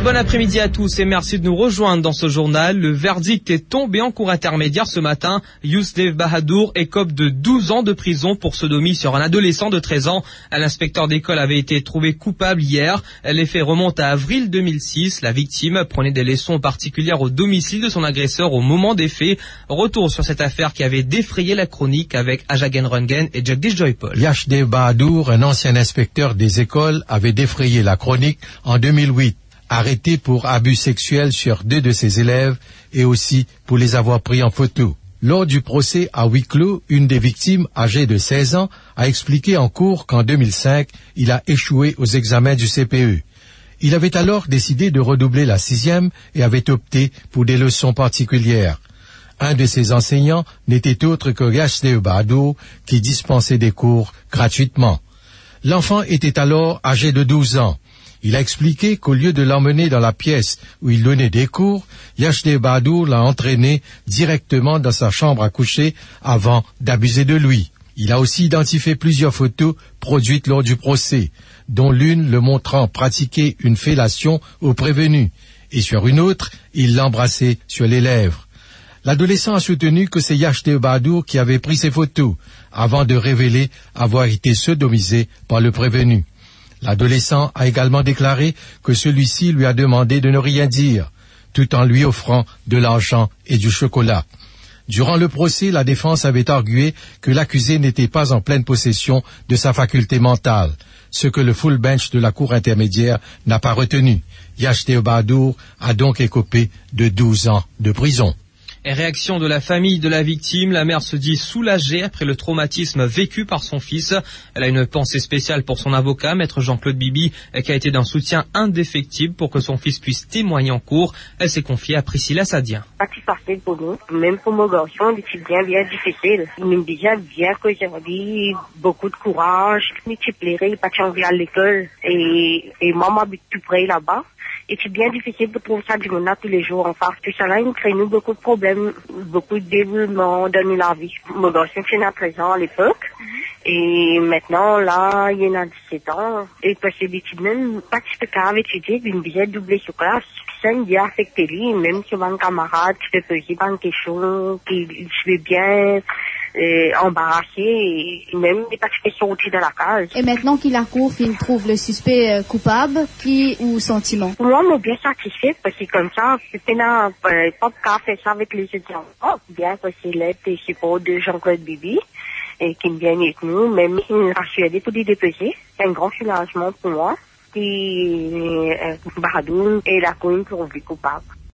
Bon après-midi à tous et merci de nous rejoindre dans ce journal. Le verdict est tombé en cour intermédiaire ce matin. Yousdev Bahadour écope de 12 ans de prison pour sodomie sur un adolescent de 13 ans. L'inspecteur d'école avait été trouvé coupable hier. Les faits remontent à avril 2006. La victime prenait des leçons particulières au domicile de son agresseur au moment des faits. Retour sur cette affaire qui avait défrayé la chronique avec Ajagen Rungen et Jagdish Joypal. Yousdev Bahadour, un ancien inspecteur des écoles, avait défrayé la chronique en 2008. Arrêté pour abus sexuels sur 2 de ses élèves et aussi pour les avoir pris en photo. Lors du procès à huis clos, une des victimes, âgée de 16 ans, a expliqué en cours qu'en 2005, il a échoué aux examens du CPE. Il avait alors décidé de redoubler la 6e et avait opté pour des leçons particulières. Un de ses enseignants n'était autre que Yousdev Bahadour qui dispensait des cours gratuitement. L'enfant était alors âgé de 12 ans. Il a expliqué qu'au lieu de l'emmener dans la pièce où il donnait des cours, Yousdev Bahadour l'a entraîné directement dans sa chambre à coucher avant d'abuser de lui. Il a aussi identifié plusieurs photos produites lors du procès, dont l'une le montrant pratiquer une fellation au prévenu, et sur une autre, il l'embrassait sur les lèvres. L'adolescent a soutenu que c'est Yousdev Bahadour qui avait pris ces photos, avant de révéler avoir été sodomisé par le prévenu. L'adolescent a également déclaré que celui-ci lui a demandé de ne rien dire, tout en lui offrant de l'argent et du chocolat. Durant le procès, la défense avait argué que l'accusé n'était pas en pleine possession de sa faculté mentale, ce que le full bench de la cour intermédiaire n'a pas retenu. Yousdev Bahadour a donc écopé de 12 ans de prison. Et réaction de la famille de la victime, la mère se dit soulagée après le traumatisme vécu par son fils. Elle a une pensée spéciale pour son avocat, maître Jean-Claude Bibi, qui a été d'un soutien indéfectible pour que son fils puisse témoigner en cours. Elle s'est confiée à Priscilla Sadien. Pas si facile pour nous, même pour mon garçon, c'est bien difficile. Il me disait bien que j'avais beaucoup de courage, il plairait, pas de à l'école, et maman habite tout près là-bas. Et c'est bien difficile de trouver ça du monde tous les jours. Enfin, tout ça là, il crée nous beaucoup de problèmes, beaucoup de développement dans la vie. Mon garçon, c'est à 13 ans à l'époque. Et maintenant, là, il y en a 17 ans. Et parce que l'étude même, pas si grave étudier, il me disait doubler sur classe. Ça me dit affecté lui, même si un camarade qui fait poser par une question, qui se fait bien, embarrassé, et même des participations sorties de la case. Et maintenant qu'il a cours, il trouve le suspect coupable, qui ou sentiment? Pour moi, je suis bien satisfait, parce que comme ça, c'est pas qu'à faire ça avec les étudiants. Oh, bien que c'est l'aide et support de Jean-Claude Bibi, et qui me vient avec nous, même il m'a rassuré pour les déposer. C'est un grand soulagement pour moi. Qui Bahadour et la commune pour lui coupable.